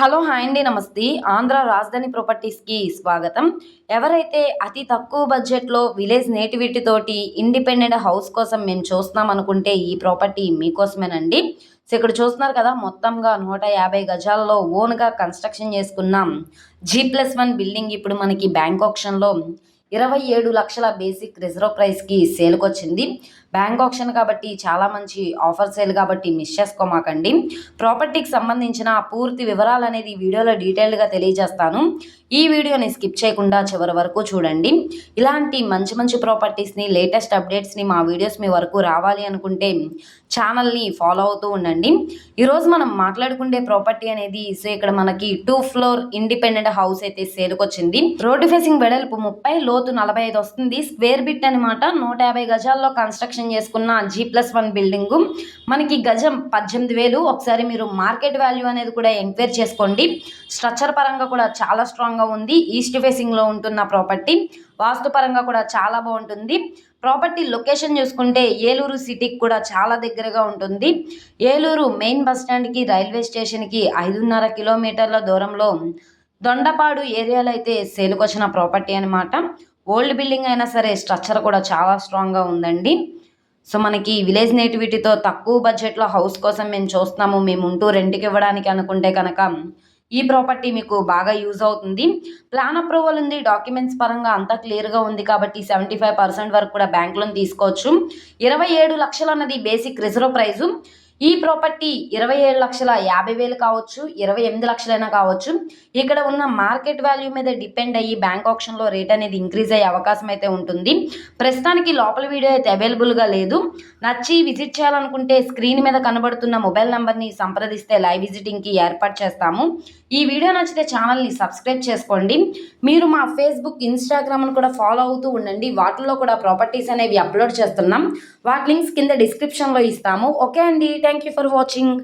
Hello hi అండి నమస్తే. ఆంధ్ర రాజధాని ప్రాపర్టీస్కి స్వాగతం. ఎవరైతే అతి తక్కువ బడ్జెట్లో విలేజ్ నేటివిటీ తోటి ఇండిపెండెంట్ హౌస్ కోసం మేము చూస్తున్నాం అనుకుంటే ఈ ప్రాపర్టీ మీకోసమేనండి. సో ఇక్కడ చూస్తున్నారు కదా, మొత్తంగా 150 గజాల్లో ఓన్గా కన్స్ట్రక్షన్ చేసుకున్నాం G+1 బిల్డింగ్ ఇప్పుడు మనకి బ్యాంక్ ఆప్షన్లో 27 లక్షల బేసిక్ రిజర్వ్ ప్రైస్కి సేల్కి వచ్చింది. బ్యాంక్ ఆప్షన్ కాబట్టి చాలా మంచి ఆఫర్ సేల్ కాబట్టి మిస్ చేసుకోమాకండి. ప్రాపర్టీకి సంబంధించిన పూర్తి వివరాలు అనేది ఈ వీడియోలో డీటెయిల్డ్గా తెలియజేస్తాను. ఈ వీడియోని స్కిప్ చేయకుండా చివరి వరకు చూడండి. ఇలాంటి మంచి మంచి ప్రాపర్టీస్ని, లేటెస్ట్ అప్డేట్స్ని మా వీడియోస్ మీ వరకు రావాలి అనుకుంటే ఛానల్ని ఫాలో అవుతూ ఉండండి. ఈరోజు మనం మాట్లాడుకునే ప్రాపర్టీ అనేది సో ఇక్కడ మనకి 2 ఫ్లోర్ ఇండిపెండెంట్ హౌస్ అయితే సేల్కి వచ్చింది. రోడ్డు ఫేసింగ్ వెడల్పు 30, లోతు 45 వస్తుంది. స్క్వేర్ బిట్ అనమాట. 150 గజాల్లో కన్స్ట్రక్షన్ చేసుకున్న G+1 బిల్డింగ్. మనకి గజం 18,000. ఒకసారి మీరు మార్కెట్ వాల్యూ అనేది కూడా ఎంక్వైరీ చేసుకోండి. స్ట్రక్చర్ పరంగా కూడా చాలా స్ట్రాంగ్గా ఉంది. ఈస్ట్ ఫేసింగ్లో ఉంటున్న ప్రాపర్టీ. వాస్తు పరంగా కూడా చాలా బాగుంటుంది. ప్రాపర్టీ లొకేషన్ చూసుకుంటే ఏలూరు సిటీకి కూడా చాలా దగ్గరగా ఉంటుంది. ఏలూరు మెయిన్ బస్ స్టాండ్కి, రైల్వే స్టేషన్కి 5.5 కిలోమీటర్ల దూరంలో దొండపాడు ఏరియాలో అయితే సేల్కి వచ్చిన ప్రాపర్టీ అనమాట. ఓల్డ్ బిల్డింగ్ అయినా సరే స్ట్రక్చర్ కూడా చాలా స్ట్రాంగ్గా ఉందండి. సో మనకి విలేజ్ నేటివిటీతో తక్కువ బడ్జెట్లో హౌస్ కోసం మేము చూస్తున్నాము, మేము ఉంటూ రెంట్కి ఇవ్వడానికి అనుకుంటే కనుక ఈ ప్రాపర్టీ మీకు బాగా యూజ్ అవుతుంది. ప్లాన్ అప్రూవల్ ఉంది, డాక్యుమెంట్స్ పరంగా అంతా క్లియర్గా ఉంది కాబట్టి 75% వరకు కూడా బ్యాంక్ లోన్ తీసుకోవచ్చు. 27 లక్షలు అన్నది బేసిక్ రిజర్వ్ ప్రైజు. ఈ ప్రాపర్టీ 27,50,000 కావచ్చు, 28 లక్షలైనా కావచ్చు. ఇక్కడ ఉన్న మార్కెట్ వాల్యూ మీద డిపెండ్ అయ్యి బ్యాంక్ ఆప్షన్లో రేట్ అనేది ఇంక్రీజ్ అయ్యే అవకాశం అయితే ఉంటుంది. ప్రస్తుతానికి లోపల వీడియో అయితే అవైలబుల్గా లేదు. నచ్చి విజిట్ చేయాలనుకుంటే స్క్రీన్ మీద కనబడుతున్న మొబైల్ నెంబర్ని సంప్రదిస్తే లైవ్ విజిటింగ్కి ఏర్పాటు చేస్తాము. ఈ వీడియో నచ్చితే ఛానల్ని సబ్స్క్రైబ్ చేసుకోండి. మీరు మా ఫేస్బుక్, ఇన్స్టాగ్రామ్ను కూడా ఫాలో అవుతూ ఉండండి. వాటిల్లో కూడా ప్రాపర్టీస్ అనేవి అప్లోడ్ చేస్తున్నాం. వాటి లింక్స్ కింద డిస్క్రిప్షన్లో ఇస్తాము. ఓకే అండి, థ్యాంక్ యూ ఫర్ వాచింగ్.